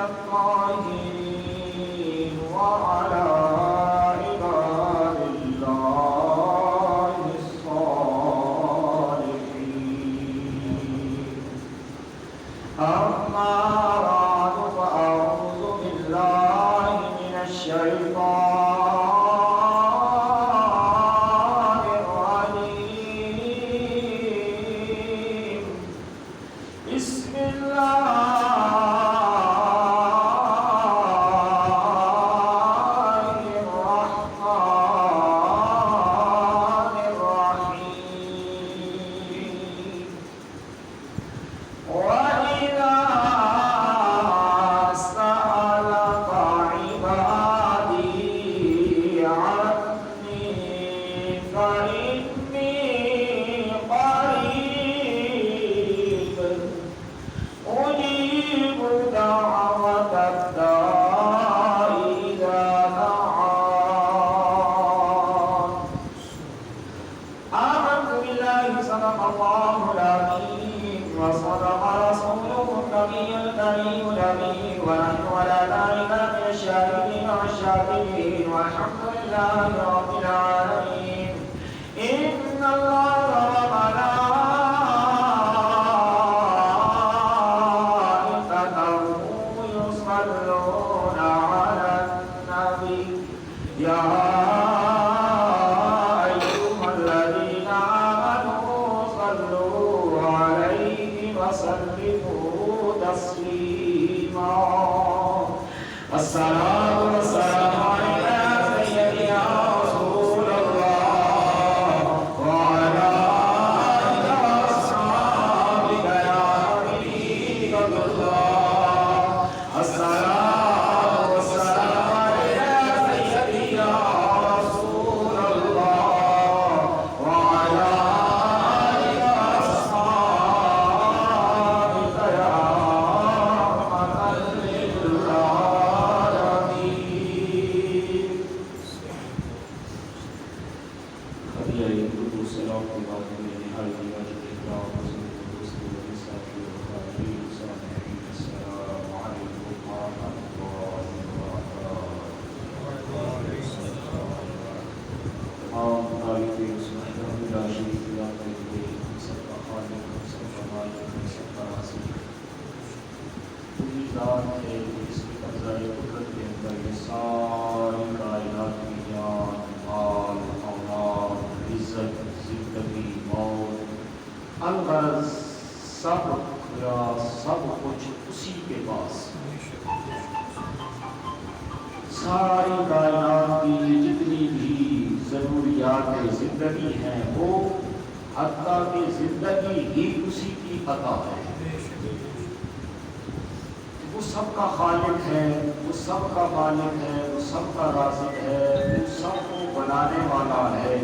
الطاهرين وعلى عباد الله الصالحين. أما بعد فأعوذ بالله من الشيطان الرجيم. بسم الله الرحمن الرحيم. وإذا سألك عبادي عني فإني قريب أجيب دعوة الداع إذا دعان. آمنت بالله صدق الله العظيم وصدق رسوله النبي الكريم الأمين ونحن على ذلك من الشاهدين والشاكرين والحمد لله رب العالمين. إن الله وملائكته يصلون على النبي يا أيها الذين آمنوا صلوا عليه وسلموا تسليما. الصلاة والسلام عليك يا سيدي يا رسول الله وعلى آلك وأصحابك يا حبيب الله. الصلاة والسلام عليك يا سيدي يا رسول الله وعلى آلك وأصحابك يا رحمة للعالمين. خدیعہ قدوس سلام کی بات میں نہایت واجب احترام حضور قدوس کی ونساء کی وخارجین سامعین السلام علیکم ورحمۃ اللہ وبرکاتہ. تمام تعریفیں اس محترم اللہ شریف کی یاد کرتے ہیں. سب کا خالق سب کا مالک سب کا رازق وہی ذات ہے جس کی قبضہ قدرت کے اندر یہ ساری کائنات کی جان مال اولاد عزت زندگی موت الغرض سب کچھ اسی کے پاس. ساری کائنات کی جتنی بھی ضروریات زندگی ہیں وہ حتیٰ کہ زندگی ہی اسی کی عطا ہے. وہ سب کا خالق ہے، وہ سب کا مالک ہے، وہ سب کا رازق ہے، وہ سب کو بنانے والا ہے،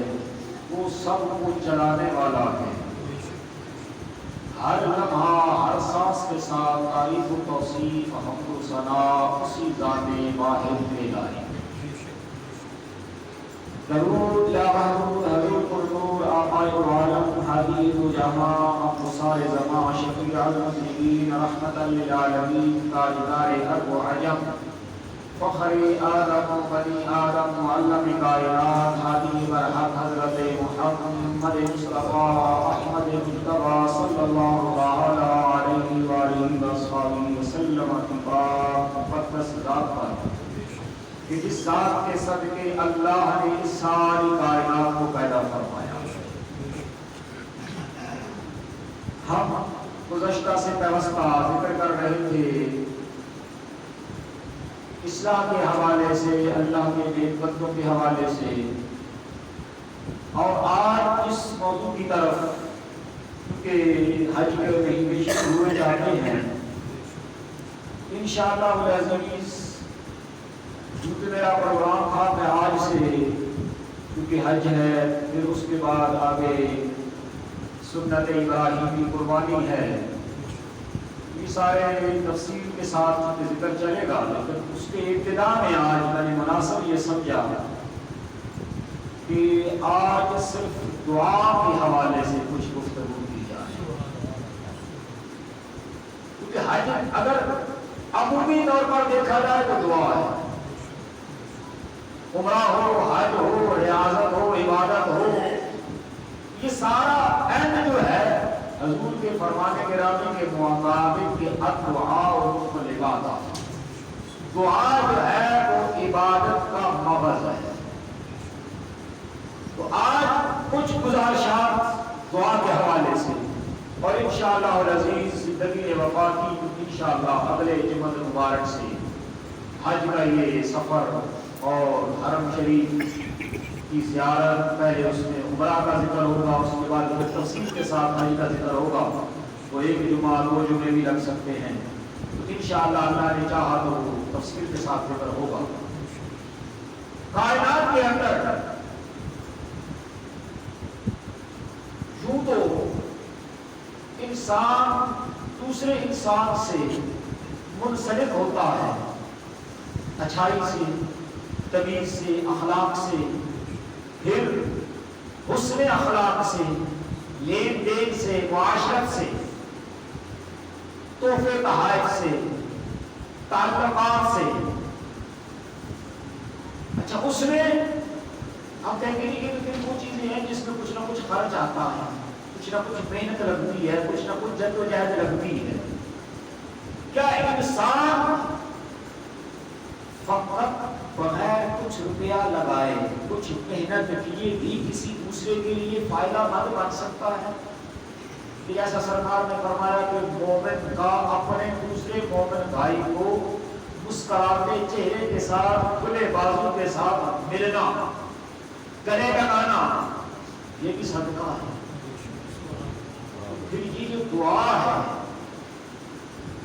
وہ سب کو چلانے والا ہے. ہر لمحہ ہر سانس کے ساتھ تعریف و توصیف حمد و ثنا اسی ذات واحد میں لائے. درود یا محمود حبیب النور آقائے عالم حبیب جہاں مقصار زمان شفیع المذنبین رحمت للعالمین تاجدار عرب و عجم فخر آدم و بنی آدم معلم کائنات ہادی برحق حضرت محمد مصطفیٰ احمد مجتبیٰ صلی اللہ تعالی علیہ وآلہ وصحبہ وسلم کی پاک مقدس ذات پر کہ جس ذات کے صدقے اللہ نے اس ساری کائنات کو پیدا فرمایا. ہم گزشتہ سے پیوستہ ذکر کر رہے تھے اصلاح کے حوالے سے، اللہ کے نیک بندوں کے حوالے سے، اور آج اس موضوع کی طرف کیونکہ حج کے مہینے شروع ہوئے جاتے ہیں انشاءاللہ العزیز. چونکہ میرا پروگرام تھا میں آج سے کیونکہ حج ہے پھر اس کے بعد آگے سنت ابراہیمی قربانی ہے، یہ سارے تفصیل کے ساتھ ذکر چلے گا، لیکن اس کے ابتدا میں آج میں نے مناسب یہ سمجھا کہ آج صرف دعا کے حوالے سے کچھ گفتگو کی جائے. کیونکہ حج اگر عمومی طور پر دیکھا جائے تو دعا ہے، عمرہ ہو، حج ہو، ریاضت ہو، عبادت ہو، یہ سارا اینڈ جو ہے حضور کے فرمان گرامی کے مطابق کہ الدعاء والعبادت، دعا جو ہے وہ عبادت کا محض ہے۔ تو آج کچھ گزارشات دعا کے حوالے سے اور انشاءاللہ العزیز زندگی وفا کی انشاءاللہ اگلے جمعہ مبارک سے حج کا یہ سفر اور حرم شریف کی زیارت، پہلے اس میں عمرہ کا ذکر ہوگا، اس کے بعد جو تفصیل کے ساتھ حج کا ذکر ہوگا وہ ایک جمعہ دو جمعے بھی لگ سکتے ہیں، تو انشاءاللہ اللہ نے چاہا تو تفصیل کے ساتھ ذکر ہوگا۔ کائنات کے اندر یوں تو انسان دوسرے انسان سے منسلک ہوتا ہے، اچھائی سے، تمیز سے، اخلاق سے، پھر حسن اخلاق سے، لین دین سے، معاشرت سے، تحفے تحائف سے، تعلقات سے۔ اچھا اس میں ہم کہیں گے کہ وہ چیزیں ہیں جس میں کچھ نہ کچھ خرچ آتا ہے، کچھ نہ کچھ محنت لگتی ہے، کچھ نہ کچھ جد و جہد لگتی ہے۔ کیا انسان فقط بغیر کچھ روپیہ لگائے، کچھ محنت کیے بھی کسی دوسرے کے لیے فائدہ مند بن سکتا ہے؟ کہ ایسا سرکار نے فرمایا کہ مومن کا اپنے دوسرے مومن بھائی کو مسکراتے چہرے کے ساتھ، کھلے بازو کے ساتھ ملنا، گلے لگانا، یہ بھی صدقہ ہے۔ پھر یہ جو دعا ہے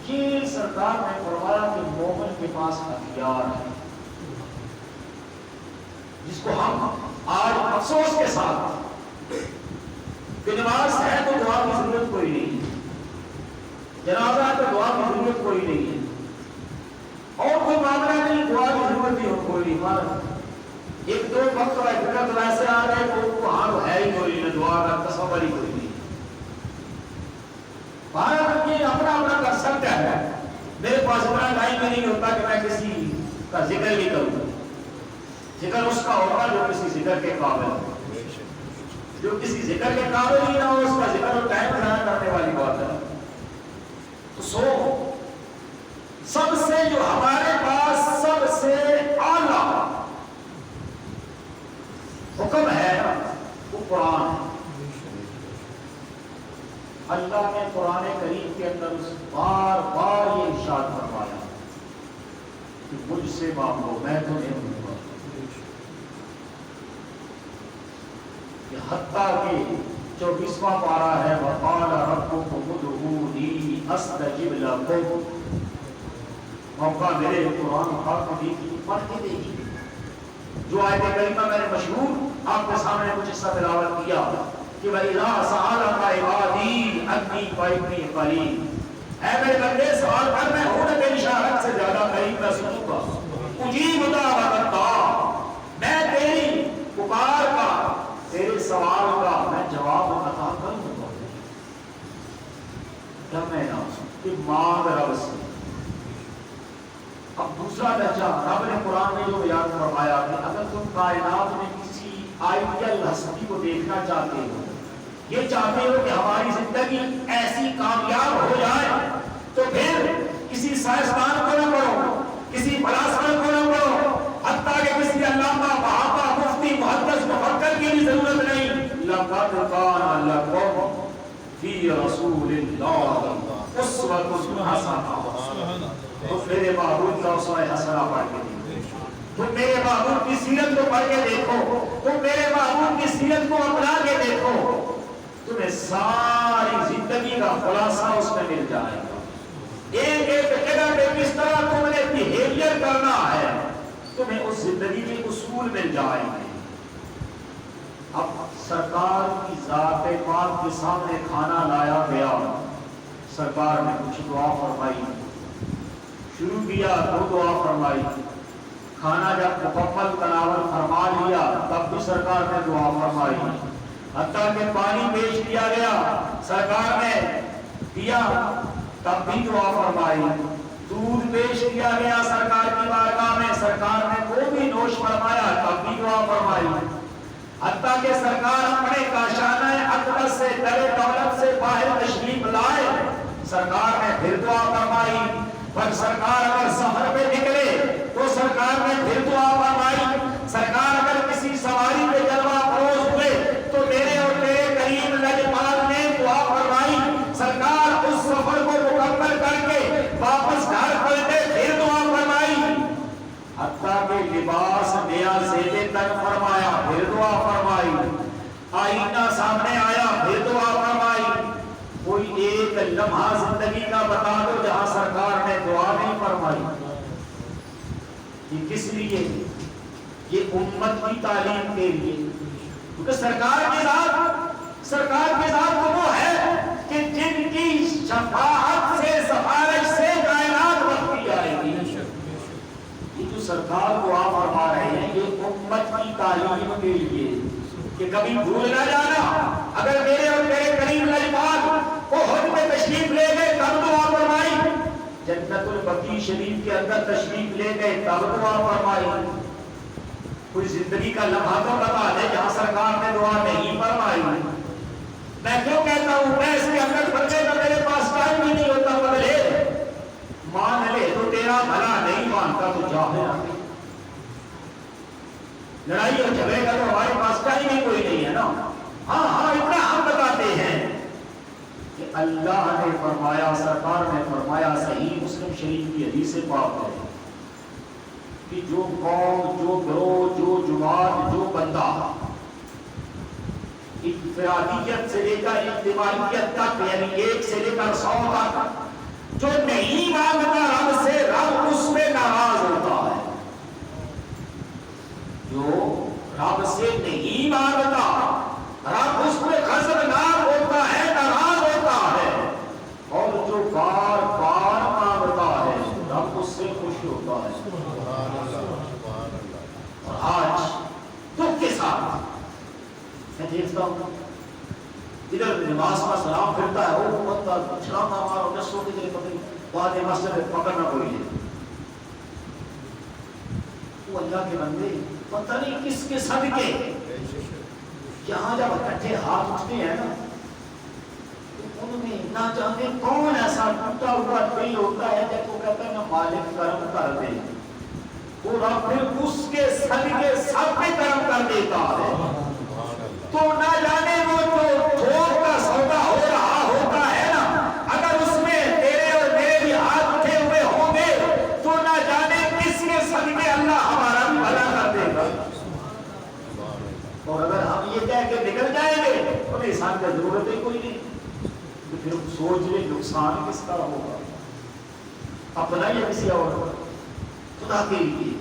یہ سرکار نے فرمایا کہ مومن کے پاس ہتھیار ہے، جس کو ہم آج افسوس کے ساتھ کہ نماز ہے تو دعا کی ضرورت کوئی نہیں ہے، جنازہ ہے تو دعا کی ضرورت کوئی نہیں ہے، اور کوئی معاملہ نہیں، دعا کی ضرورت بھی کوئی نہیں۔ ایک دو وقت کا فکر ویسے آ رہے تو وہاں ہے ہی کوئی نہیں، دعا کا تصور ہی کوئی نہیں۔ بھارت یہ اپنا اپنا کر سکتا ہے، میرے پاس اتنا ٹائم نہیں ہوتا کہ میں کسی کا ذکر بھی کروں، ذکر اس کا ہوگا جو کسی ذکر کے قابل ہے، جو کسی ذکر کے قابل ہی نہ ہو اس کا ذکر اور ٹائم ضائع کرنے والی بات ہے۔ تو سب سے جو ہمارے پاس سب سے اعلیٰ حکم ہے وہ قرآن ہے۔ اللہ نے قرآن کریم کے اندر بار بار یہ ارشاد فرمایا کہ مجھ سے مانگو میں تمہیں دوں گا، حتیٰ کہ 24واں پارہ ہے وَقَالَ رَبُّكُمُ ادْعُونِي أَسْتَجِبْ لَكُمْ۔ موقع میرے قرآن پاک میں پڑھ کے دیکھیے، جو آیت کریمہ میں نے مشہور آپ کے سامنے کچھ حصہ تلاوت کیا کہ وَإِذَا سَأَلَكَ عِبَادِي عَنِّي فَإِنِّي قَرِيبٌ، اے میرے بندے سوال کر، میں ہوں نہ تیری شہادت سے زیادہ قریب، میں سنوں گا۔ اجیب دعوت الداع، میں تیری پکار کا، تیرے سوال کا میں جواب عطا کروں گا۔ کیا میں نہ کہ مانگ رب سے۔ اب دوسرا درجہ رب نے قرآن میں جو بیان فرمایا کہ اگر تم کائنات میں کسی آئیڈیل ہستی کو دیکھنا چاہتے ہو، یہ چاہتے ہو کہ ہماری زندگی ایسی کامیاب ہو جائے، تو پھر کسی سائنسدان کو نہ پڑھو، کسی فلاسفہ کو نہ پڑھو، حتیٰ کہ کسی علامہ وہابہ مفتی محدث مفکر کی بھی ضرورت نہیں۔ لَقَدْ كَانَ لَكُمْ فِي رَسُولِ اللَّهِ أُسْوَةٌ حَسَنَةٌ۔ تو میرے محبوب کا اسوہ حسنہ پڑھ کے دیکھو، تم میرے محبوب کی سیرت کو پڑھ کے دیکھو، تم میرے محبوب کی سیرت کو اپنا کے دیکھو، تمہیں ساری زندگی کا خلاصہ اس میں مل جائے گا۔ ایک ایک جگہ پہ کس طرح تم نے بیہیویئر کرنا ہے تمہیں اس زندگی کے اصول مل جائیں گے۔ اب سرکار کی ذات پاک کے سامنے کھانا لایا گیا، سرکار نے کچھ دعا فرمائی، شروع کیا تو دعا فرمائی، کھانا جب مکمل تناول فرما لیا تب بھی سرکار نے دعا فرمائی، حتیٰ کہ پانی پیش کیا گیا سرکار نے دیا تب بھی دعا فرمائی، دودھ پیش کیا گیا سرکار کی بارگاہ میں، سرکار نے وہ بھی نوش فرمایا، تب بھی دعا فرمائی، حتیٰ کہ سرکار اپنے کاشانہ اقدس سے در دولت سے باہر تشریف لائے، سرکار نے پھر دعا فرمائی، پر سرکار اگر سفر پہ نکلے تو سرکار نے پھر دعا فرمائی، سرکار اگر کسی سواری پہ جلوہ فروز ہوئے تو میرے اور تیرے کریم لجپال نے دعا فرمائی، سرکار اس سفر کو مکمل کر کے واپس گھر پلٹے پھر دعا فرمائی، حتیٰ کہ لباس نیا زیبے تک فرمایا پھر دعا فرمائی، آئینہ سامنے آیا پھر دعا فرمائی۔ کوئی ایک لمحہ زندگی کا بتا دو جہاں سرکار نے دعا نہیں فرمائی۔ یہ کس لیے؟ یہ امت کی تعلیم کے لیے، کیونکہ سرکار کے ذات تو وہ ہے کہ جن کی شفاعت سے سفارش سے کائنات بختی آئے گی۔ یہ جو سرکار دعا فرما رہے ہیں یہ امت کی تعلیم کے لیے کہ کبھی بھول نہ جانا، اگر میرے اور تیرے کریم لجپال احد میں تشریف لے گئے تب دعا فرمائی، جنت البقیع شریف کے اندر تشریف لے گئے تب دعا فرمائی۔ کوئی زندگی کا لمحہ تو بتا دے جہاں سرکار نے دعا نہیں فرمائی۔ میں کیوں کہتا ہوں، میں اس کے اندر بچے کا میرے پاس ٹائم ہی نہیں ہوتا، بدلے مان لے تو تیرا بھلا نہیں مانتا تو جا ہے، لڑائی اور جھگڑے کا تو ہمارے پاس ٹائم ہی کوئی نہیں ہے نا۔ ہاں اتنا ہم بتاتے ہیں کہ اللہ نے فرمایا، سرکار نے فرمایا، صحیح مسلم شریف کی حدیث پاک ہے کہ جو قوم، جو گروہ، جو جماعت، جو بندہ انفرادیت سے لے کر اجتماعیت تک، یعنی ایک سے لے کر 100 تک، جو نہیں مانگتا رب سے، رب اس پہ ناراض ہوتا ہے۔ جو رب سے نہیں مانگتا رب اس پہ غضبناک ہوتا ہے، ناراض ہوتا ہے، اور جو بار بار مانگتا ہے رب اس سے خوش ہوتا ہے۔ اور آج دکھ کے ساتھ میں دیکھتا ہوں ادھر نماز کا سلام پھرتا ہے، وہ بندہ چھلانگ مارو دسوں کی طرح پکڑی بعد مسجد میں پکڑنا کوئی ہے، وہ اللہ کے بندے پتہ نہیں کس کے صدقے یہاں جب اکٹھے ہاتھ اٹھتے ہیں نا تو ان میں نہ جانے کون ایسا ٹوٹا ہوا دل ہوتا ہے جب وہ کہتا ہے نا مالک کرم کر دے، وہ رب پھر اس کے صدقے سب پہ کرم کر دیتا ہے۔ تو نہ جانے وہ جو تھوک کا سودا ہو رہا ہوتا ہے نا، اگر اس میں تیرے اور میرے بھی ہاتھ اٹھے ہوئے ہوں گے تو نہ جانے کس کے صدقے اللہ ہمارا بھی بھلا کر دے گا۔ اور اگر ہم یہ کہہ کے نکل جائیں گے تو انسان کی ضرورت ہی کوئی نہیں، تو پھر سوچ لے نقصان کس کا ہوگا، اپنا یا کسی اور کا؟ خدا کے لیے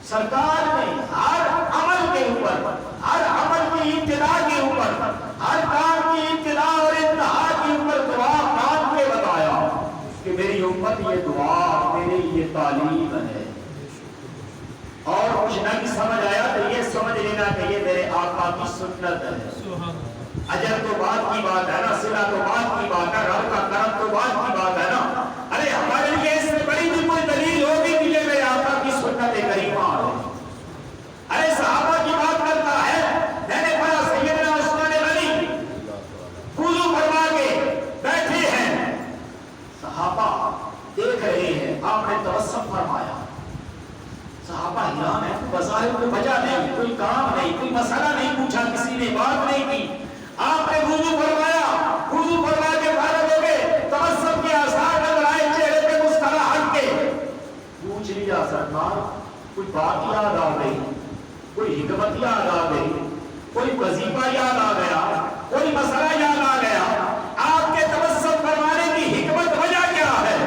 سرکار نے ہر عمل کے اوپر، ہر عمل کی ابتدا کے اوپر، ہر کام کی ابتدا اور انتہا کے اوپر دعا مانگ کے بتایا کہ میری امت یہ دعا میری یہ تعلیم ہے، اور کچھ نہ بھی سمجھ آیا تو یہ سمجھ لینا کہ یہ میرے آقا کی سنت ہے۔ اجر تو بات کی بات ہے نا، صلہ تو بات کی بات ہے، رب کا کرم تو بات کی بات ہے نا۔ ارے ہمارے لیے اس سے بڑی بھی کوئی دلیل ہوگی کہ یہ میرے آقا کی سنت کریمہ ہے۔ ارے صحابہ کی بات کرتا ہے، میں نے پڑھا سیدنا عثمان غنی وضو فرما کے بیٹھے ہیں، صحابہ دیکھ رہے ہیں، آپ نے تبسم فرمایا، صحابہ حیران ہے، بظاہر کوئی وجہ نہیں، کوئی کام نہیں، کوئی مسئلہ نہیں پوچھا، کسی نے بات نہیں کی، آپ نے وضو فرمایا، وضو فرما کے فارغ ہو گئے، تبسم کے آثار نظر آئے چہرے پہ مسکراہٹ کے، پوچھ لیا سرکار کوئی بات یاد آ گئی، کوئی حکمت یاد آ گئی، کوئی وظیفہ یاد آ گیا، کوئی مسئلہ یاد آ گیا، آپ کے تبسم فرمانے کی حکمت وجہ کیا ہے؟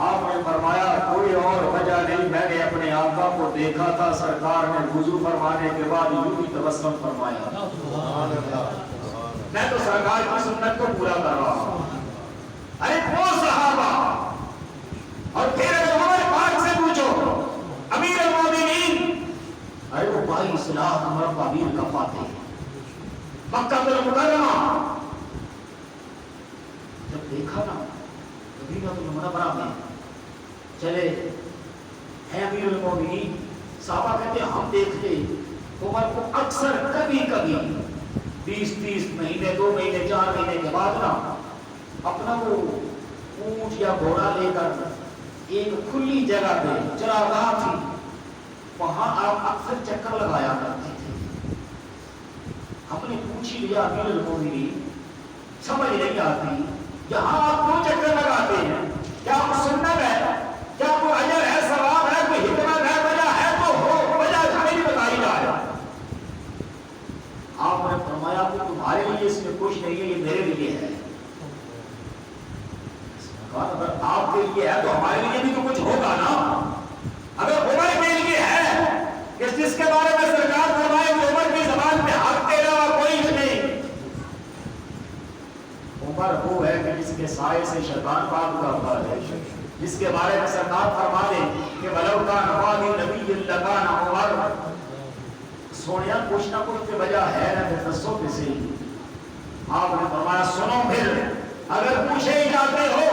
آپ نے فرمایا کوئی اور وجہ نہیں، میں نے اپنے آقا کو دیکھا تھا، سرکار نے وضو فرمانے کے بعد یوں ہی تبسم فرمایا، میں تو سرکار کی سنت کو پورا کر رہا ہوں۔ ارے وہ صحابہ، اور پھر عمر پاک سے پوچھو امیر المومنین، ارے وہ بھائی اصلاح عمر قابیل کا فاتح مکہ المکرمہ، جب دیکھا نا مدینہ المنورہ میں چلے ہیں امیر المومنین. صحابہ کہتے ہیں ہم دیکھتے عمر کو اکثر کبھی کبھی 20-30 مہینے 2 مہینے 4 مہینے کے بعد نا اپنا وہ اونٹ یا گھوڑا لے کر ایک کھلی جگہ پہ چراگاہ تھی وہاں آپ اکثر چکر لگایا کرتے تھے. ہم نے پوچھ ہی لیا امیر المومنین سمجھ نہیں آتی یہاں آپ کیوں چکر لگاتے ہیں؟ کیا آپ سنت ہے؟ کیا کوئی اجر ہے ثواب ہے کوئی حکمت ہے وجہ ہے تو ہو وجہ ہمیں بھی بتائی جائے. آپ نے فرمایا کہ تمہارے لیے اس میں کچھ نہیں ہے یہ میرے لیے ہے. اگر آپ کے لیے ہے تو ہمارے لیے بھی تو کچھ ہوگا نا. اگر عمر کے لیے ہے کہ جس کے بارے میں سرکار فرمائے کہ عمر کی زبان پہ حق کے علاوہ کوئی نہیں. عمر وہ ہے کہ جس کے سائے سے شیطان بھاگ کرتا ہے جس کے بارے میں سرکار فرما دے کہ ولو کان نبی نبی لکان عمر. سونیا کچھ نہ کچھ کی وجہ ہے نہ پھر دسو کسی. آپ نے فرمایا سنو پھر اگر پوچھے ہی جاتے ہو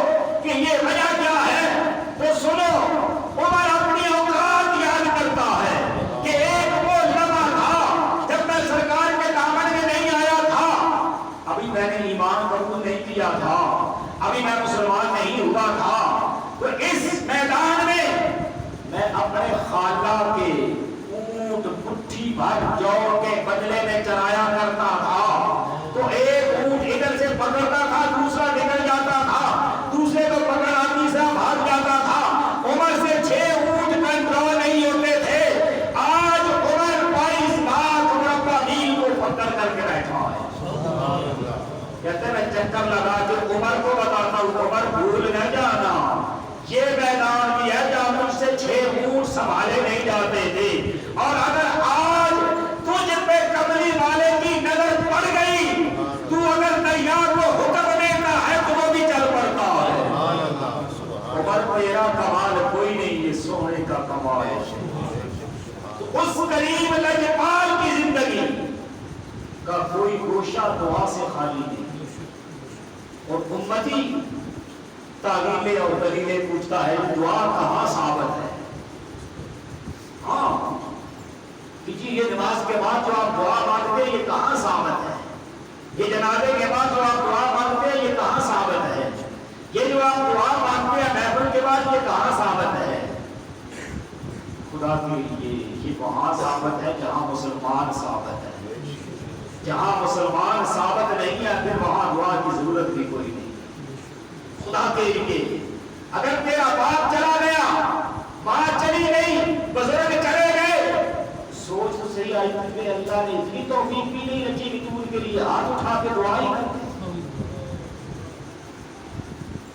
کہ یہ وجہ کیا ہے تو سنو. عمر اپنی اوقات یاد کرتا ہے کہ ایک وہ لمحہ تھا جب میں سرکار کے دامن میں نہیں آیا تھا. ابھی میں نے ایمان قبول نہیں کیا تھا ابھی میں مسلمان نہیں ہوا تھا. تو اس میدان میں اپنے خالہ کے اونٹ مٹھی بھر جو کے بدلے میں چرایا کرتا تھا. تو ایک اونٹ ادھر سے پکڑتا تھا دوسرا نکل جاتا تھا دوسرے کو پکڑا تیسرا بھاگ جاتا تھا. عمر سے 6 اونٹ کنٹرول نہیں ہوتے تھے. آج عمر 22 لاکھ مربع میل کو پکڑ کر کے بیٹھا ہے. کہتے ہیں میں چکر لگا کے عمر کو بتاتا ہوں عمر بھول نہ جانا یہ میدان بھی ہے جہاں مجھ سے 6 اونٹ سنبھالے نہیں جاتے تھے. اور اگر آج تجھ پہ کملی والے کی نظر پڑ گئی تو اگر تیار کو حکم دیتا ہے تو وہ بھی چل پڑتا ہے. عمر تیرا کمال کوئی نہیں یہ سونے کا کمال ہے. اس کریم لجپال کی زندگی کا کوئی گوشہ دعا سے خالی نہیں. اور امتی تعلیمیں اور دلیلیں پوچھتا ہے دعا کہاں ثابت ہے. ہاں کہ جی یہ نماز کے بعد جو آپ دعا مانگتے ہیں یہ کہاں ثابت ہے. یہ جنازے کے بعد جو آپ دعا مانگتے ہیں یہ کہاں ثابت ہے. یہ جو آپ دعا مانگتے ہیں محفل کے بعد یہ کہاں ثابت ہے. خدا کے لیے یہ وہاں ثابت ہے جہاں مسلمان ثابت ہے. جہاں مسلمان ثابت نہیں ہے پھر وہاں دعا کی ضرورت بھی کوئی نہیں. خدا کے لیے اگر تیرا باپ چلا گیا ماں چلی گئی بزرگ چلے گئے سوچ تو صحیح آئی کہ اللہ نے اتنی توفیق بھی نہیں رکھی کہ تم ان کے لیے ہاتھ اٹھا کے دعا ہی کر.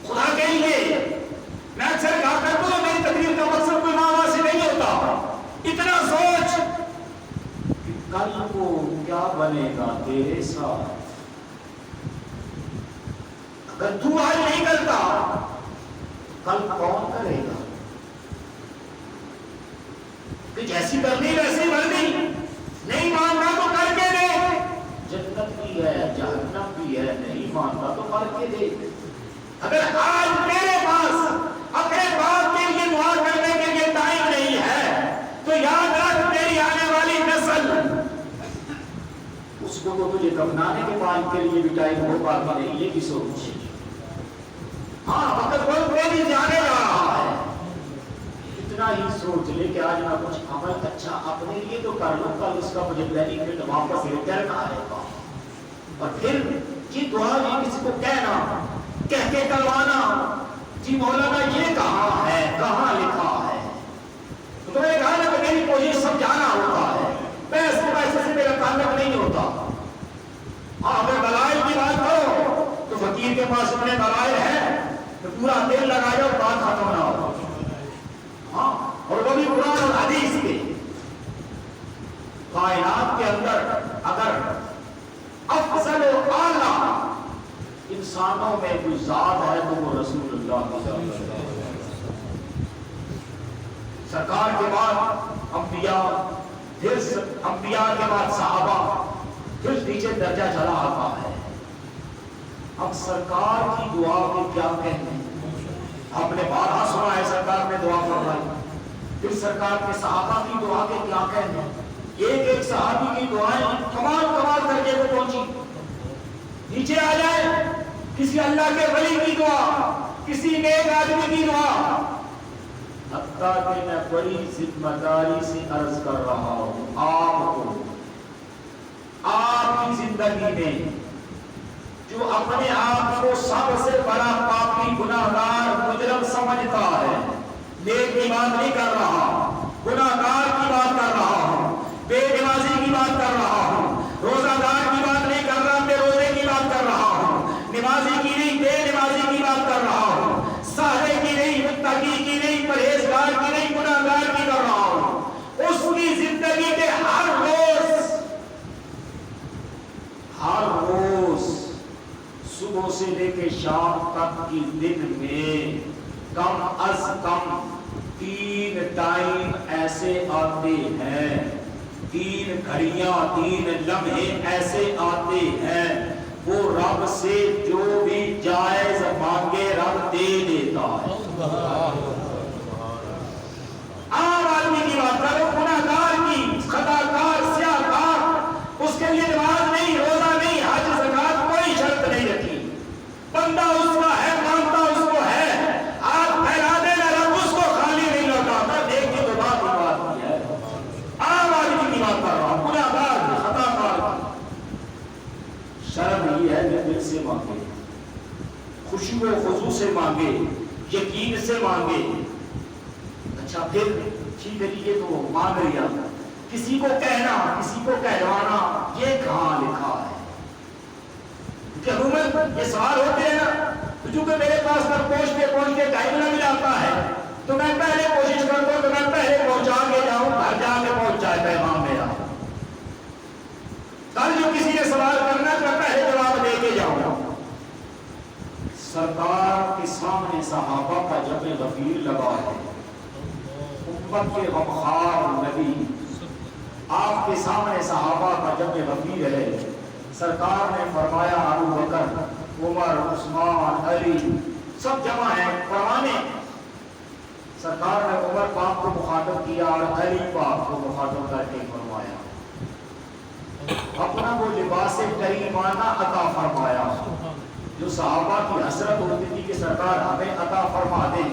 خدا کے لیے میں اکثر کہا کرتا ہوں میری تقریر کا مقصد کوئی ماں سے نہیں ہوتا. اتنا سوچ کل کو کیا بنے گا تیرے ساتھ. اگر تو آج نہیں کرتا کل کون کرے گا. کہ جیسی کرنی ویسی مرنی نہیں ماننا تو کر کے دے. جنت بھی ہے جہنم بھی ہے نہیں ماننا تو کر کے دے. اگر آج میرے پاس اپنے باپ کے لیے دعا کرنے کے لیے ٹائم نہیں ہے تو یاد رکھ میری آنے والی نسل اس کو تو تجھے دفنانے کے بعد کے لیے بھی ٹائم ہو پاتا نہیں. یہ بھی سوچ. ہاں وقت بہت تیزی سے آنے جا رہا ہے. اتنا ہی سوچ لے کہ آج میں کچھ عمل اچھا اپنے لیے تو کر لوں کل اس کا مجھے بینیفٹ واپس ریٹرن آئے گا. اور پھر یہ دعا بھی کسی کو کہنا کہہ کے کروانا جی مولانا یہ کہاں ہے کہاں لکھا ہے. تو میں نے کہا نا کہ میری کوشش سمجھانا ہوتا ہے پیسے سے میرا تعلق نہیں ہوتا. ہاں اگر دلائل کی بات کرو تو فقیر کے پاس اپنے دلائل ہے تو پورا دل لگایا اور بات ختم نہ ہو. ہاں اور وہ بھی قرآن اور حدیث کے. کائنات کے اندر اگر افضل و اعلیٰ انسانوں میں کوئی ذات ہے تو وہ رسول اللہ کی ذات ہے. سرکار کے بعد انبیاء پھر انبیاء کے بعد صحابہ پھر نیچے درجہ چلا آتا ہے. اب سرکار کی دعا کو کیا کہنے. آپ نے بارہا سنا ہے سرکار نے پھر سرکار کے صحابہ کی دعا کے کیا کہنے ہیں؟ ایک ایک صحابی کی دعائیں کمال کمال درجے کو پہنچی. نیچے آ جائے کسی اللہ کے ولی کی دعا، کسی نیک آدمی کی دعا. حتیٰ کہ میں بڑی ذمہ داری سے عرض کر رہا ہوں آپ کو، آپ کی زندگی میں جو اپنے آپ کو سب سے بڑا پاپی گناہگار مجرم سمجھتا ہے، نیک کی بات نہیں کر رہا، گناہگار کی بات کر رہا ہوں، بے نمازی کی بات کر رہا ہوں، روزہ دار کی بات نہیں کر رہا، بے روزے کی بات کر رہا ہوں، نمازی کی نہیں بے نمازی کی بات کر رہا ہوں، سارے کی نہیں متقی کی نہیں پرہیزگار کی نہیں گناہگار کی کر رہا ہوں. اس کی زندگی کے ہر روز صبح سے لے کے شام تک کی دن میں کم از کم 3 ٹائم ایسے آتے ہیں، 3 گھڑیاں 3 لمحے ایسے آتے ہیں وہ رب سے جو بھی جائز مانگے رب دے دیتا ہے. عام آدمی کی بات کرو، گناہگار کی، خطاکار، سیاہکار، اس کے لیے نماز نہیں، روزہ نہیں، حج زکات کوئی شرط نہیں رکھی، بندہ اس کا ہے، مانتا اس کو ہے، آپ پھیلا دینا رب اس کو خالی نہیں لوٹاتا. دیکھ کے تو بات ہی بات کی ہے. عام آدمی کی بات کر رہا ہوں، گناہگار کی، خطاکار کی. شرم یہ ہے کہ دل سے مانگے، خشوع و خضوع سے مانگے، یقین سے مانگے. اچھا پھر ٹھیک ہے یہ تو مانگ لیا، کسی کو کہنا، کسی کو کہلوانا، یہ کہاں لکھا ہے؟ کہ عموماً یہ سوال ہوتے ہیں نا، چونکہ میرے پاس تک پہنچتے ٹائم لگ جاتا ہے تو میں پہلے کوشش کرتا ہوں کہ میں پہلے پہنچا کے جاؤں، گھر جا کے پہنچ جائے پیغام میرا. کل جو کسی نے سوال کرنا تو میں پہلے جواب دے کے جاؤں. سرکار کے سامنے صحابہ کا جب غفیر لگا ہے، امت کے غمخوار نبی، آپ کے سامنے صحابہ کا جب غفیر ہے. سرکار نے فرمایا ابو بکر، عمر، عثمان، علی سب جمع ہیں پروانے. سرکار نے عمر پاک کو مخاطب کیا اور علی پاک کو مخاطب کر کے فرمایا اپنا وہ لباس کریمانہ عطا فرمایا جو صحابہ کی حسرت ہوتی تھی کہ سرکار ہمیں عطا فرما دیں،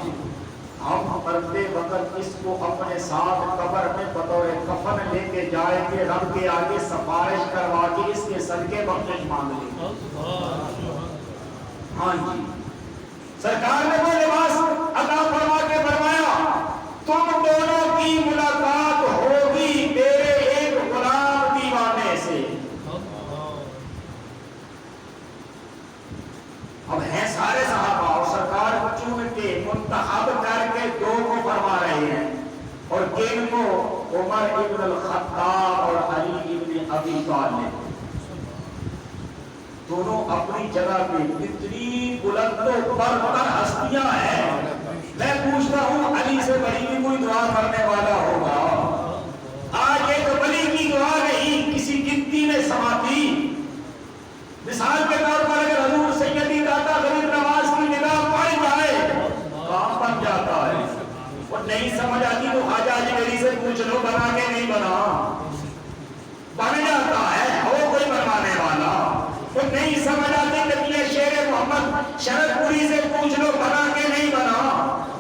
ہم مرتے وقت اس کو اپنے ساتھ قبر میں بطور کفن لے کے جائے کہ رب کے آگے سفارش کروا کے اس کے صدقے بخشش مانگ لیں. ہاں جی، سرکار نے وہ لباس عطا فرما کے فرمایا تم دونوں کی ملاقات ہوگی میرے ایک غلام دیوانے سے. اب ہیں سارے صحابہ اور سرکار چن کے منتخب کر کے 2 کو فرما رہے ہیں، اور کن کو؟ عمر ابن الخطاب اور علی ابن ابی طالب. دونوں اپنی جگہ پہ اتنی بلند و برتر ہستیاں ہیں. میں پوچھتا ہوں علی سے بڑی بھی کوئی دعا کرنے والا ہوگا؟ آج ایک ولی کی دعا نہیں کسی گنتی میں سماتی. مثال کے طور پر اگر حضور سیدی داتا غریب نواز کی نگاہ پڑ جائے کام بن جاتا ہے. وہ نہیں سمجھ آتی تو خواجہ اجمیری میری سے پوچھ لو بنا کے نہیں بنا، بن جاتا ہے. ہو کوئی بنوانے والا. وہ نہیں سمجھ آتی کہ یہ شیر محمد شرد پوری سے پوچھ لو بنا کے نہیں بنا،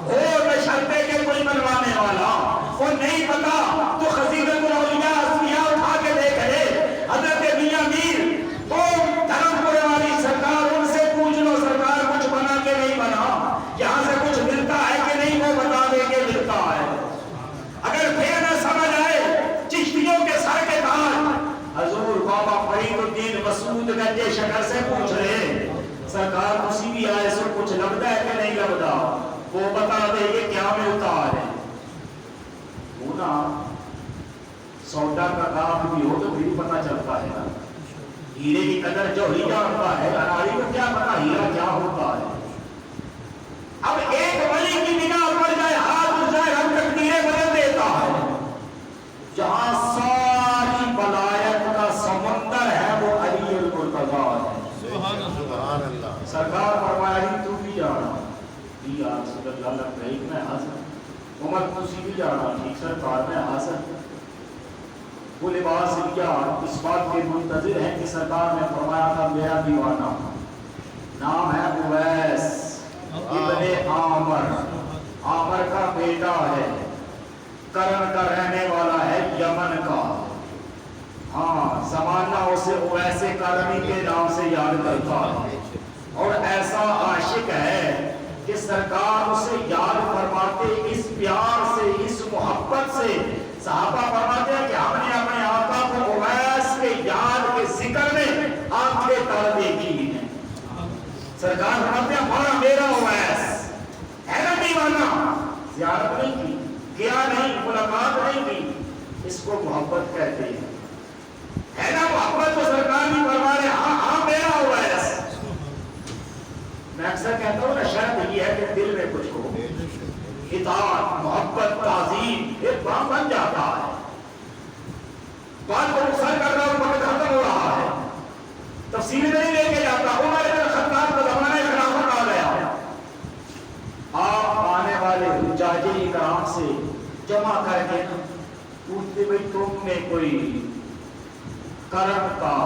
ہو بشرطے کے کوئی بنوانے والا. وہ نہیں پتا تو خزینۃ الاولیاء اصفیاء اٹھا کے دیکھ لے. حضرت میاں میر وہ دھرم پورے والی سرکار، ان سے پوچھ لو سرکار کچھ بنا کے نہیں بنا، یہاں سے کچھ ملتا ہے کہ نہیں وہ بتا دے کے ملتا ہے. اگر پھر نہ سمجھ آئے چشتیوں کے سر کے تاج حضور بابا فرید الدین مسعود گنجے شکر سے پوچھ رہے سرکار کسی بھی آئے سے کچھ لگتا ہے کہ نہیں لگتا، وہ بتا دے کہ کیا ملتا ہے. وہ نا سودا کا کام بھی ہو تو بھی پتہ چلتا ہے نا. ہیرے کی قدر جو ہی جانتا ہے اناری کو کیا پتا ہیرا کیا ہوتا ہے. اب ایک ولی کی نگاہ پڑ جائے، ہاتھ اٹھ جائے، ہم تقدیریں بدل دیتا ہے. جہاں ساری بلایت کا سمندر ہے وہ علی المرتضیٰ ہے. سبحان اللہ. سرکار فرمایا علی تو بھی جانا یا رسول اللہ لبیک میں حاضر. عمر خوشی بھی جانا ٹھیک سرکار میں حاصل وہ لباس لیا اس بات کے منتظر ہیں کہ سرکار نے فرمایا تھا میرا دیوانہ نام ہے اویس ابن عامر کا بیٹا ہے، کرن کا رہنے والا ہے، یمن کا، ہاں زمانہ اسے اویس کرنی کے نام سے یاد کرتا ہے، اور ایسا عاشق ہے کہ سرکار اسے یاد فرماتے اس پیار سے، اس محبت سے، صحابہ فرماتے ہیں کہ ہم نے اپنے آقا کو اویس کے یاد کے ذکر میں آنکھیں تر دیکھی ہیں۔ سرکار فرماتے ہیں ہمارا میرا اویس ہے نا دیوانہ، زیارت نہیں کی، کیا نہیں، ملاقات نہیں کی، اس کو محبت کہتے ہیں، ہے نا محبت تو سرکار بھی فرما رہے ہاں ہاں میرا اویس۔ میں اکثر کہتا ہوں نا شرط یہ ہے کہ دل میں کچھ ہو، اطاعت، محبت، تعظیم ایک بام بن جاتا ہے۔ بات کو مختصر کر رہا ہوں وقت ختم ہو رہا ہے، تفصیل نہیں لے کے جاتا۔ عمر بن خطاب کا زمانہ خلافت آ گیا، آپ آنے والے حجاج کرام سے جمع کر کے پوچھتے بھئی تم میں کوئی کرم کا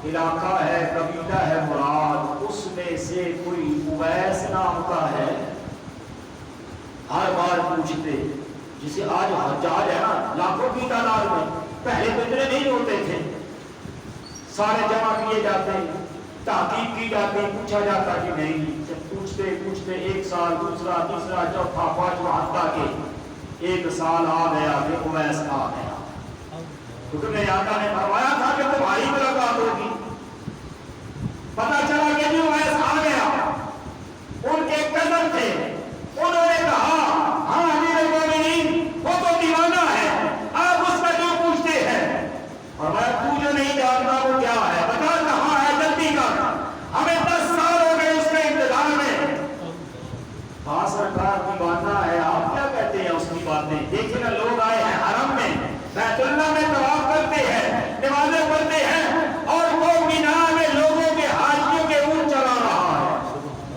علاقہ ہے، قبیلہ ہے مراد، اس میں سے کوئی اویس نام کا ہے؟ ہر بار پوچھتے، جسے آج حجاج ہے نا لاکھوں کی تعداد میں، پہلے تو اتنے نہیں ہوتے تھے، سارے جمع کیے جاتے، تحقیق کی جاتی، پوچھا جاتا کہ نہیں، جب پوچھتے پوچھتے ایک سال، دوسرا، تیسرا، چوتھا، پانچواں، حتیٰ کہ ایک سال آ گیا کہ اویس آ گیا، کیونکہ میرے آقا نے فرمایا تھا کہ تمہاری ملاقات ہوگی۔ پتہ چلا کہ جو اویس آ گیا، ان کے کزن تھے، انہوں نے کہا ہاں امیر المومنین وہ تو دیوانہ ہے، آپ اس کا جو پوچھتے ہیں، اور میں تو جو نہیں جانتا وہ کیا ہے، بتا کہاں ہے، جلدی کر، ہمیں 10 سال ہو گئے اس کے انتظار میں۔ ہاں سرکار دیوانہ ہے، آپ کیا کہتے ہیں اس کی باتیں؟ دیکھیں نا لوگ آئے ہیں حرم میں، بیت اللہ میں طواف کرتے ہیں، نمازیں پڑھتے ہیں، اور وہ مینا میں لوگوں کے حاجیوں کے اونٹ چلا رہا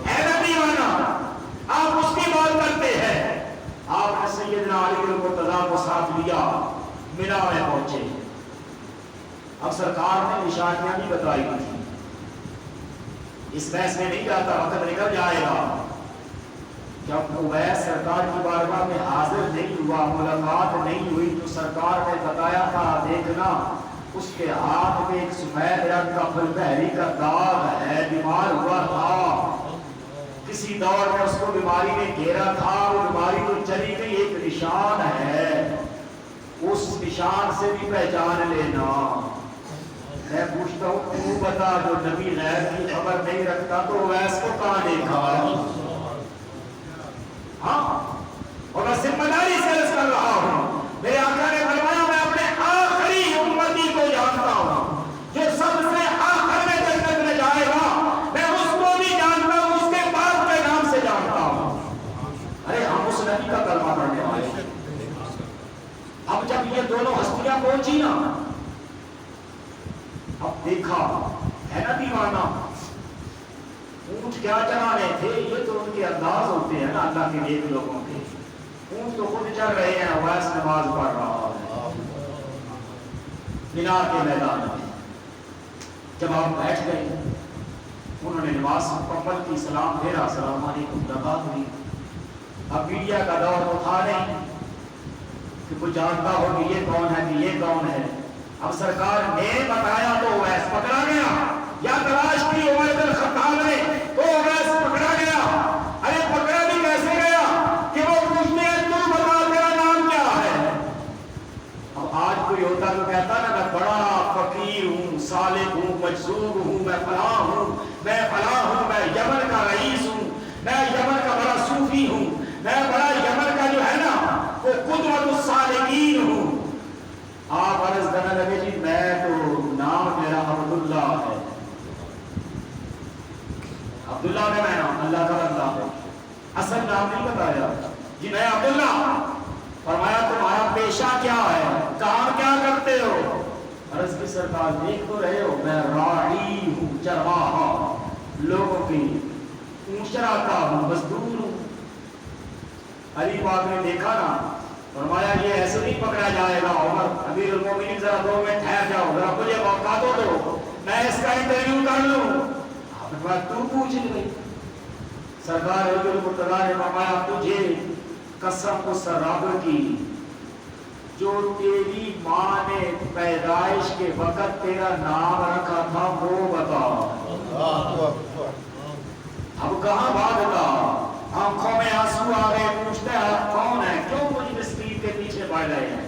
ہے نا دیوانہ؟ آپ اس کی بات کرتے ہیں۔ آپ نے سیدنا علی المرتضیٰ کو ساتھ لیا، مینا میں پہنچے، اب سرکار نے نشانیاں بھی بتائی تھی، اس بحث میں نہیں جاتا، وقت نکل جائے گا۔ جب اویس سرکار کی بارگاہ میں حاضر نہیں ہوا، ملاقات نہیں ہوئی، تو سرکار نے بتایا تھا دیکھنا اس کے ہاتھ میں ایک سفید رنگ کا پھلپہری کا داغ ہے، بیمار ہوا تھا، کسی دور میں اس کو بیماری نے گھیرا تھا، وہ بیماری تو چلی گئی، ایک نشان ہے، اس نشان سے بھی پہچان لینا۔ میں پوچھتا ہوں تو بتا، جو نبی غیر کی خبر نہیں رکھتا تو اویس کو کہاں دیکھا؟ ہاں، اور میں ذمہ داری سے عرض کر رہا ہوں، میرے آقا نے فرمایا میں اپنے آخری امتی کو جانتا ہوں، جو سب سے آخر میں جنت میں جائے گا، میں اس کو بھی جانتا ہوں، اس کے باپ کے نام سے جانتا ہوں۔ ارے ہم اس نبی کا کلمہ پڑھنے والے، اب جب یہ دونوں ہستیاں پہنچی نا، اب دیکھا ہے نا دیوانہ، اونٹ کیا چلانے تھے، یہ تو ان کے انداز ہوتے ہیں نا اللہ کے نیک لوگوں کے، اونٹ تو خود چل رہے ہیں، اویس نماز پڑھ رہا ہے مینا کے میدان میں۔ جب آپ بیٹھ گئے، انہوں نے نماز مکمل کی، سلام پھیرا، السلام علیکم، ملاقات ہوئی۔ اب میڈیا کا دور تو تھا نہیں کہ کوئی جانتا ہو کہ یہ کون ہے کہ یہ کون ہے، اب سرکار نے بتایا تو اویس پکڑا گیا، یا تلاش کی عمر بن خطاب نے تو اویس پکڑا گیا۔ ارے پکڑا بھی کیسے گیا کہ وہ پوچھتے ہیں تو بتا تیرا نام کیا ہے؟ اب آج کوئی ہوتا تو کہتا نا میں بڑا فقیر ہوں، سالک ہوں، مجذوب ہوں، میں فلاں ہوں، میں فلاں ہوں، میں یمن کا رئیس ہوں، میں یمن کا بڑا صوفی ہوں، میں بڑا یمن کا جو ہے نا وہ قدوۃ الصالحین ہوں۔ آپ عرض کرنے لگے جی میں تو نام میرا عبداللہ ہے، عبداللہ میں نام اللہ کا بندہ ہے، اصل نام نہیں بتایا جی میں عبداللہ۔ فرمایا تمہارا پیشہ کیا ہے، کام کیا کرتے ہو؟ عرض کی سرکار دیکھ تو رہے ہو میں راعی ہوں، چرواہا، لوگوں کی اونٹ چراتا ہوں، مزدور ہوں۔ علی پاک نے دیکھا نا، فرمایا یہ ایسے نہیں پکڑا جائے گا عمر، امیر المومنین ذرا 2 منٹ ٹھہر جاؤ، ذرا مجھے موقع دو میں اس کا انٹرویو کر لوں۔ آپ نے کہا تو پوچھ لے۔ سرکار حضرت المرتضیٰ نے فرمایا تجھے قسم اس رب کی جو تیری ماں نے پیدائش کے وقت تیرا نام رکھا تھا وہ بتا۔ اب کہاں بھاگتا، آنکھوں میں آنسو آ گئے، پوچھتا ہے آپ کون ہے، کیوں مجھ مسکین کے پیچھے پڑ رہے ہیں،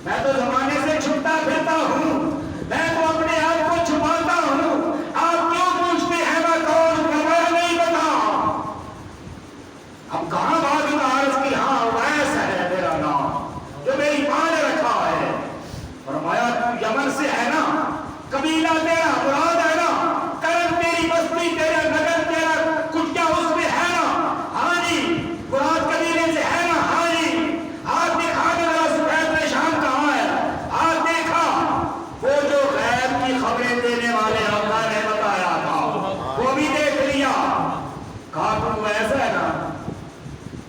میں تو زمانے سے چھپتا پھرتا ہوں، میں تو اپنے آپ کو چھپاتا ہوں، آپ کیوں پوچھتے ہیں میں کون، میں نہیں بتا۔ اب کہاں بھاگتا، عرض کی ہاں اویس ہے میرا نام جو میری ماں نے رکھا ہے۔ فرمایا تو یمن سے ہے نا، قبیلہ تیرا مراد ہے نا، کرن تیری بستی تیرا نگر تیرا کچھ کیا اس میں ہے نا، ہاں جی مراد قبیلے سے ہے نا، ہاں جی آپ دکھا دے ذرا سفید نشان کہاں ہے۔ آپ دیکھا وہ جو غیب کی خبریں دینے والے آقا نے بتایا تھا وہ بھی دیکھ لیا۔ کہا تم ویسا ہے نا،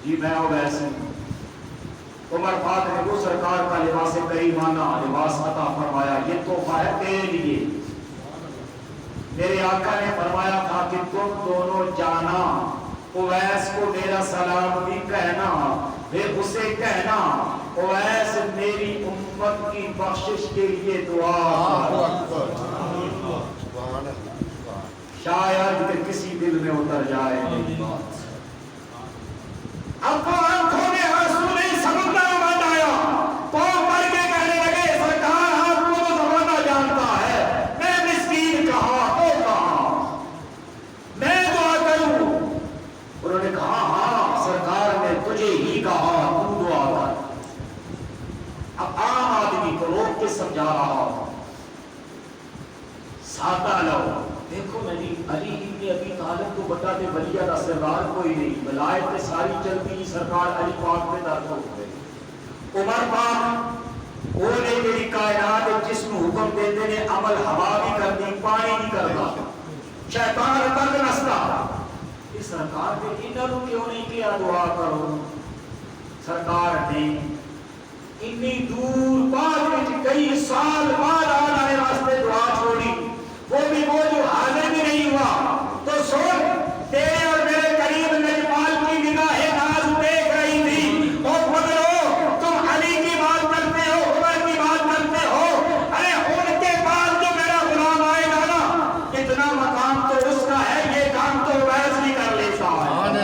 جی میں اویس ہوں۔ عمر پاک نے وہ سرکار کا لباس کریمانہ لباس عطا فرمایا، یہ تحفہ ہے تیرے لیے۔ میرے آقا نے فرمایا تھا کہ تم دونوں جانا، اویس کو میرا سلام بھی کہنا، پھر اسے کہنا اویس میری امت کی بخشش کے لیے دعا، شاید کہ کسی دل میں اتر جائے میری بات۔ اب وہ آنکھوں میں آنسو نہیں، سمندر بن آیا، پاؤں پڑ کے کہنے لگے سرکار آپ کو تو زمانہ جانتا ہے، میں مسکین کہاں تو کہاں، میں دعا کروں۔ انہوں نے کہا ہاں سرکار نے تجھے ہی کہا تو دعا کر۔ اب عام آدمی کو روک کے سمجھا رہا ہوں، سادہ لو دیکھو نہیں، علی ابن ابی طالب کو بتا دے ولیہ دا سردار کوئی نہیں، ولایت ساری چلتی سرکار علی پاک میں درد ہو گئے۔ عمر پاک وہ نے میری کائنات جس کو حکم دیتے نے عمل ہوا بھی کر دی، پانی بھی کرتا، شیطان تک نستا، اس سرکار کے انہوں کیوں نہیں کیا دعا کرو۔ سرکار نے اتنی دور بعد کئی سال بعد آنے واسطے دعا چھوڑی، وہ بھی وہ جو حاضر بھی نہیں ہوا، تو سن تیرے اور میرے قریب نجمال کی نگاہ ناز دیکھ رہی تھی، اور بدلو تم علی کی بات کرتے ہو، عمر کی بات کرتے ہو، ارے ان کے بعد جو میرا غلام آئے گا نا، اتنا مقام تو اس کا ہے، یہ کام تو اویس بھی کر لیتا ہے۔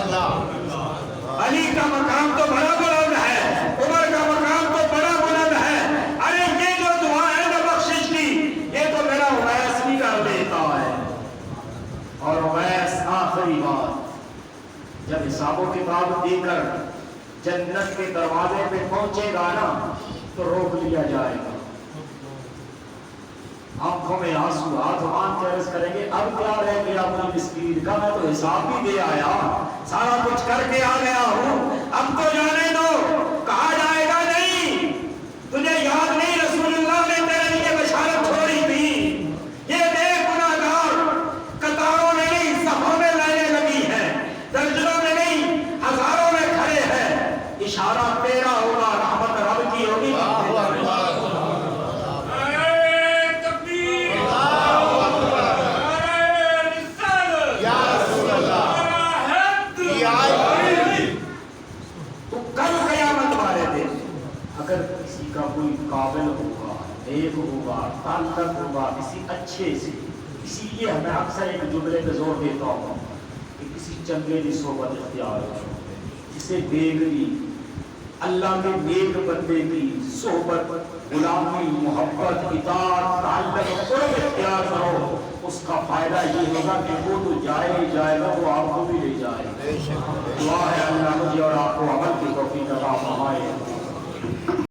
علی کا مقام تو بڑا بلند ہے، عمر کا مقام تو بڑا بلند ہے، ارے یہ جو دعا ہے نا بخشش کی، یہ تو میرا اویس بھی کر لیتا ہے۔ اور اویس آخری بات جب حساب و کتاب دے کر جنت کے دروازے پہ پہنچے گا نا تو روک لیا جائے گا، آنکھوں میں آنسو، ہاتھ باندھ کے عرض کریں گے اب کیا رہ گیا اپنی مسکین کا، میں تو حساب بھی دے آیا، سارا کچھ کر کے آ گیا ہوں، اب تو جانے دو۔ کہا جائے گا نہیں، تجھے یاد نہیں رسول اللہ نے تیرے لیے بشارت چھوڑی تھی، یہ دیکھ گناہگار قطاروں میں نہیں صفوں میں لینے لگی ہے، درجنوں میں نہیں ہزاروں میں کھڑے ہیں، اشارہ تیرا ہوگا، رحمت رب کی ہوگی۔ اگر کسی کا کوئی قابل ہوگا، نیک ہوگا، تعلق ہوگا کسی اچھے سے، اسی لیے میں اکثر ایک جملے پہ زور دیتا ہوں کہ کسی چنگے کی صحبت اختیار کرو، جسے بیگری اللہ کے نیک بندے کی صحبت، غلامی، محبت، اطاعت، تعلق، قرب اختیار کرو، اس کا فائدہ یہ ہوگا کہ وہ تو جائے ہی جائے گا، وہ آپ کو بھی لے جائے گا۔ دعا ہے اللہ مجھے اور آپ کو عمل کی توفیق عطا فرمائے۔